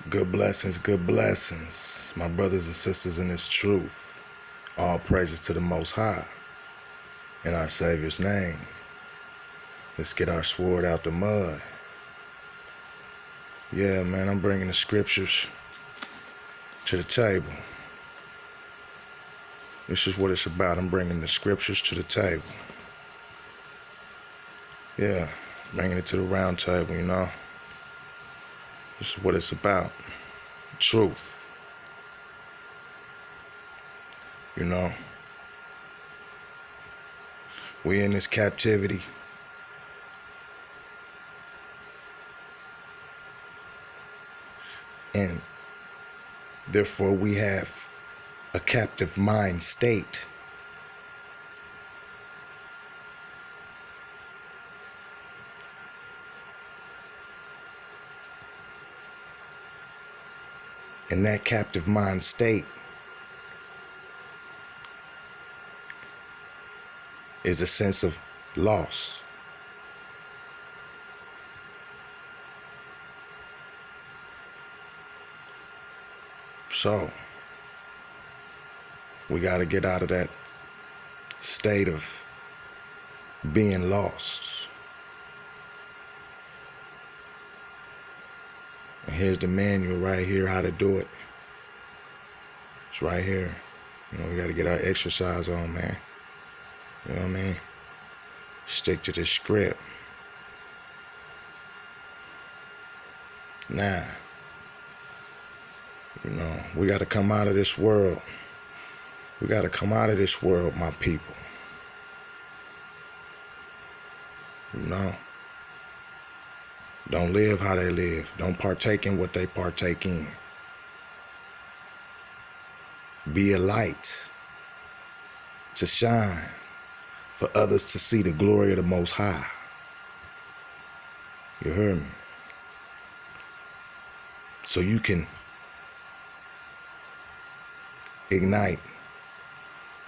Good blessings, my brothers and sisters in this truth. All praises to the Most High. In our Savior's name, let's get our sword out the mud. Yeah, man, I'm bringing the scriptures to the table. This is what it's about. I'm bringing the scriptures to the table. Yeah, bringing it to the round table, you know. This is what it's about. Truth. You know. We in this captivity. And therefore we have a captive mind state. In that captive mind state is a sense of loss. So, we got to get out of that state of being lost. And here's the manual right here, how to do it. It's right here. You know, we got to get our exercise on, man. You know what I mean? Stick to the script. Now, you know, we got to come out of this world. We got to come out of this world, my people. You know? Don't live how they live. Don't partake in what they partake in. Be a light to shine for others to see the glory of the Most High. You heard me? So you can ignite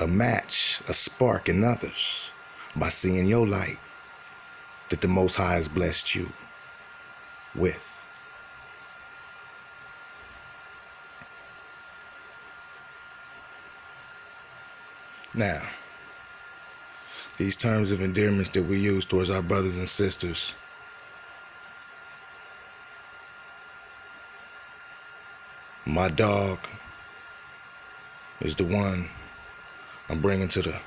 a match, a spark in others by seeing your light that the Most High has blessed you with. Now, these terms of endearments that we use towards our brothers and sisters, my dog is the one I'm bringing to the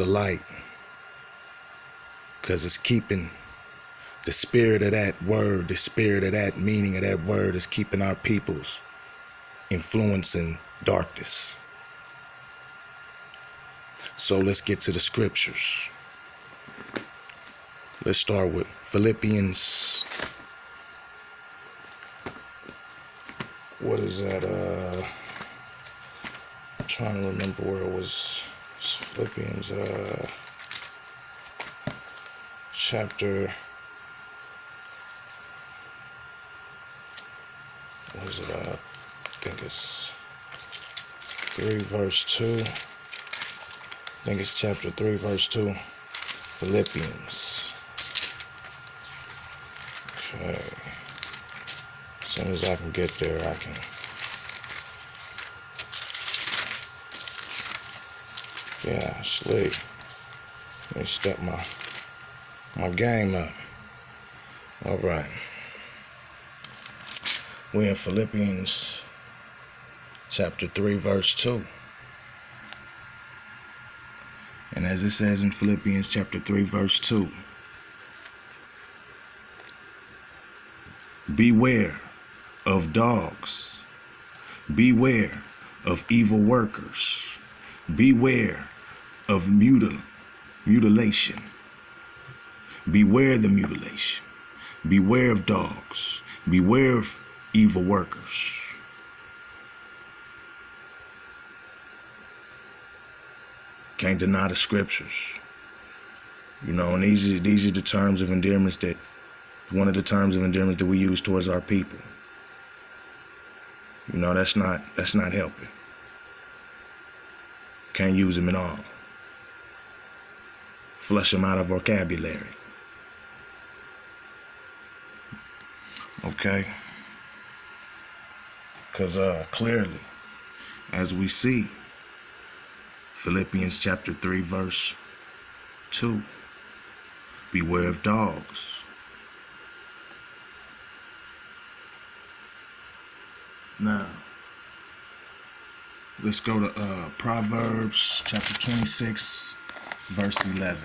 light, because it's keeping the spirit of that word, the spirit of that meaning of that word is keeping our people's influence in darkness. So let's get to the scriptures. Let's start with Philippians. What is that? I'm trying to remember where it was. It's Philippians chapter. What is it? I think it's 3 verse 2. I think it's chapter 3 verse 2. Philippians. Okay. As soon as I can get there, I can. Yeah, slick. Let me step my game up. All right. We're in Philippians chapter 3 verse 2. And as it says in Philippians chapter 3 verse 2, beware of dogs, beware of evil workers, beware of mutilation, beware the mutilation, beware of dogs, beware of evil workers. Can't deny the scriptures. You know, and these are the terms of endearments that, one of the terms of endearment that we use towards our people. You know, that's not helping. Can't use them at all. Flush them out of vocabulary. Okay? Because clearly, as we see, Philippians chapter 3, verse 2, beware of dogs. Now, let's go to Proverbs chapter 26, verse 11.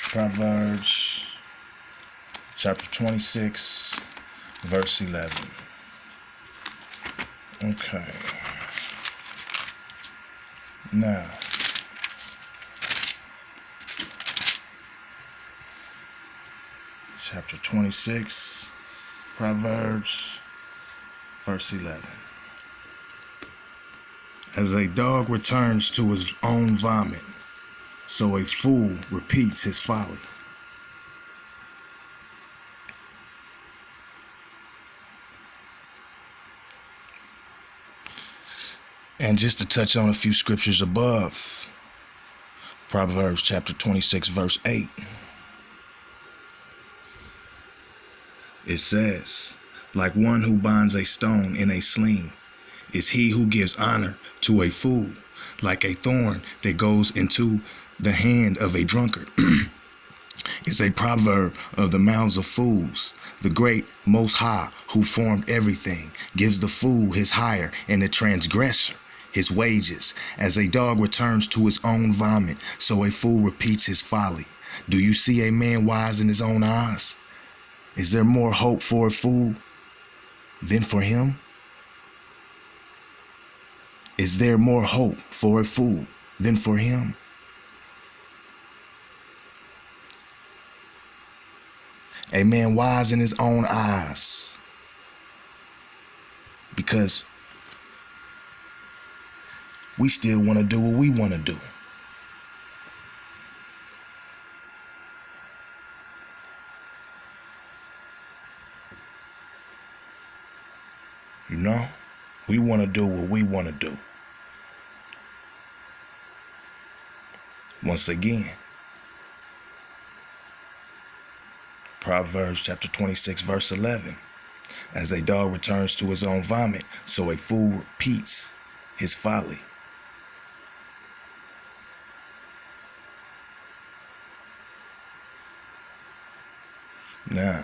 Proverbs chapter 26, verse 11. Okay. Now, chapter 26, Proverbs, verse 11. As a dog returns to his own vomit, so a fool repeats his folly. And just to touch on a few scriptures above, Proverbs chapter 26, verse 8. It says, like one who binds a stone in a sling is he who gives honor to a fool, like a thorn that goes into the hand of a drunkard. It's a proverb of the mouths of fools. The great Most High, who formed everything, gives the fool his hire and the transgressor his wages. As a dog returns to his own vomit, so a fool repeats his folly. Do you see a man wise in his own eyes? Is there more hope for a fool than for him? Is there more hope for a fool than for him? A man wise in his own eyes. Because we still want to do what we want to do. You know, we want to do what we want to do. Once again, Proverbs chapter 26, verse 11. As a dog returns to his own vomit, so a fool repeats his folly. Now,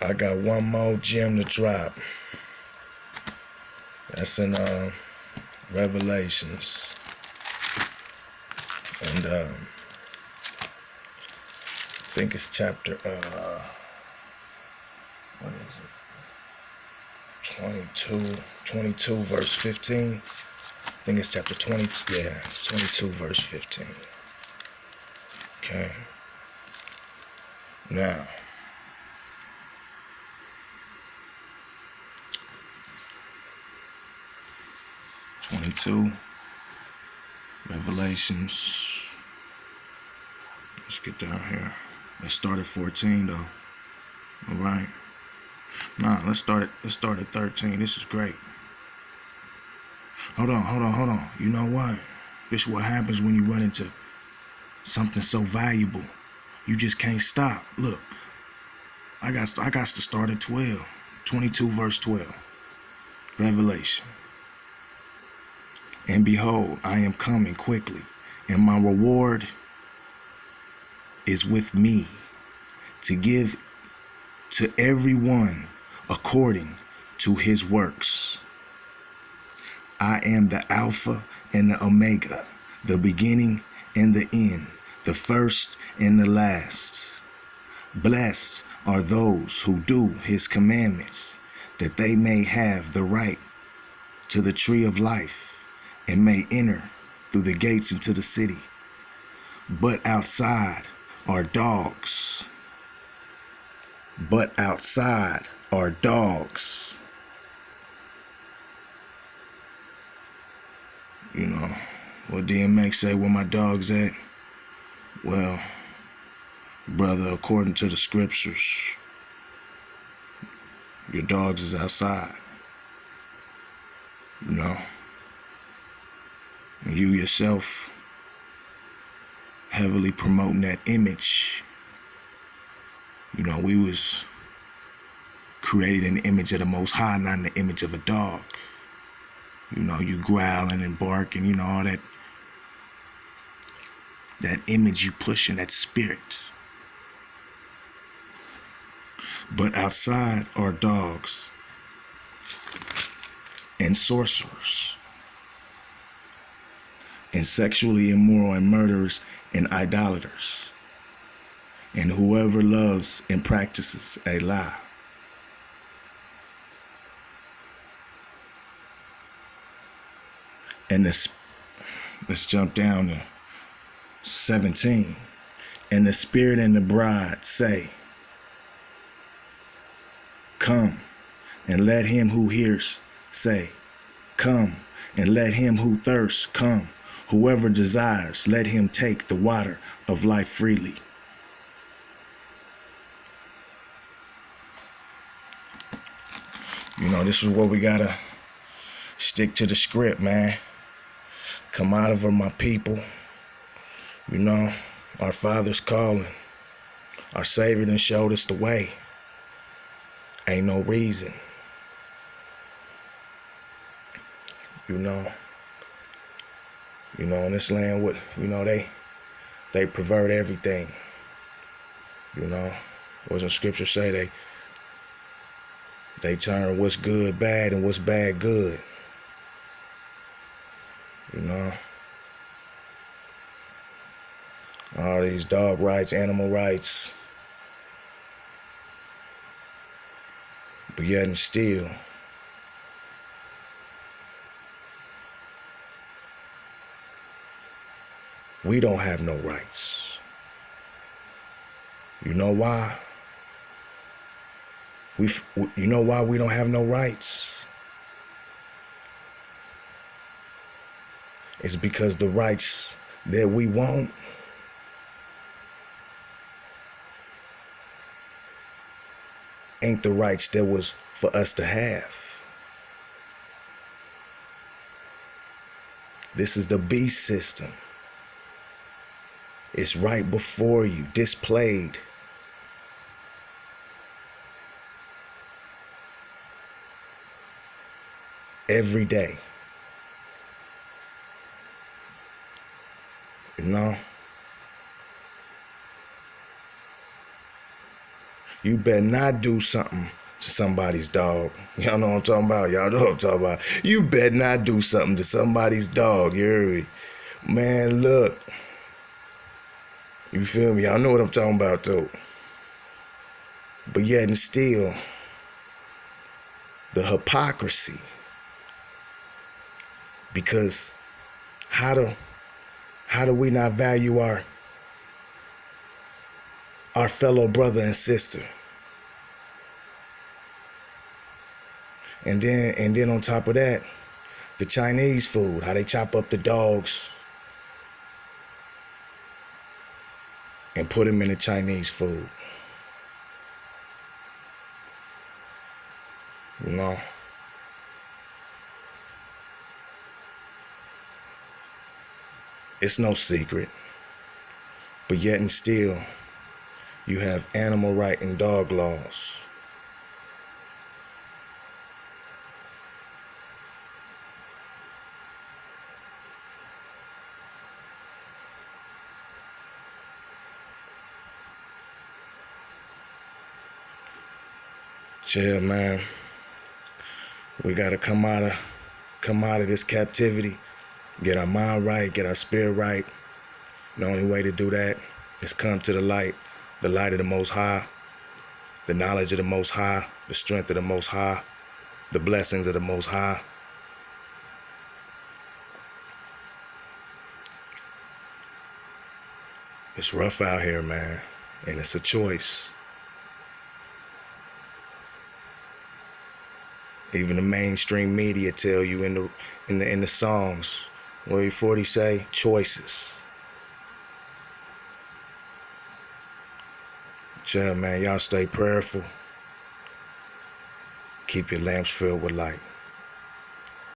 I got one more gem to drop. That's in Revelations. And I think it's chapter, what is it? 22 verse 15. I think it's chapter 20, yeah, it's 22 verse 15. Okay. Now, Revelations. Let's get down here. Let's start at 14 though. All right. Nah, let's start at 13. This is great. Hold on. You know what? This is what happens when you run into something so valuable. You just can't stop. Look, I got to start at 12. 22 verse 12. Revelation. And behold, I am coming quickly, and my reward is with me, to give to everyone according to his works. I am the Alpha and the Omega, the beginning and the end, the first and the last. Blessed are those who do his commandments, that they may have the right to the tree of life, and may enter through the gates into the city. But outside are dogs. You know, what DMX say, where my dogs at? Well, brother, according to the scriptures, your dogs is outside. You know? And you yourself heavily promoting that image We was created in the image of the Most High, not in the image of a dog. You growling and barking, all that image you pushing, that spirit. But outside are dogs and sorcerers and sexually immoral and murderers and idolaters and whoever loves and practices a lie. And let's jump down to 17. And the Spirit and the bride say, come, and let him who hears say, come, and let him who thirsts come. Whoever desires, let him take the water of life freely. This is what we gotta stick to the script, man. Come out of her, my people. Our Father's calling. Our Savior done showed us the way. Ain't no reason. In this land, they pervert everything. What does scripture say? They turn what's good bad and what's bad good. All these dog rights, animal rights. But yet and still, we don't have no rights. You know why? You know why we don't have no rights? It's because the rights that we want ain't the rights that was for us to have. This is the beast system. It's right before you, displayed. Every day. You better not do something to somebody's dog. Y'all know what I'm talking about. Y'all know what I'm talking about. You better not do something to somebody's dog. You hear me? Man, look. You feel me? Y'all know what I'm talking about, too. But yet and still, the hypocrisy. Because how do we not value our fellow brother and sister? And then on top of that, the Chinese food, how they chop up the dogs and put them in the Chinese food. It's no secret. But yet and still, you have animal right and dog laws. Chill, man. We gotta come out of this captivity, get our mind right, get our spirit right. The only way to do that is come to the light of the Most High, the knowledge of the Most High, the strength of the Most High, the blessings of the Most High. It's rough out here, man, and it's a choice. Even the mainstream media tell you in the songs, what 40 say, choices. Chill, man. Y'all stay prayerful. Keep your lamps filled with light.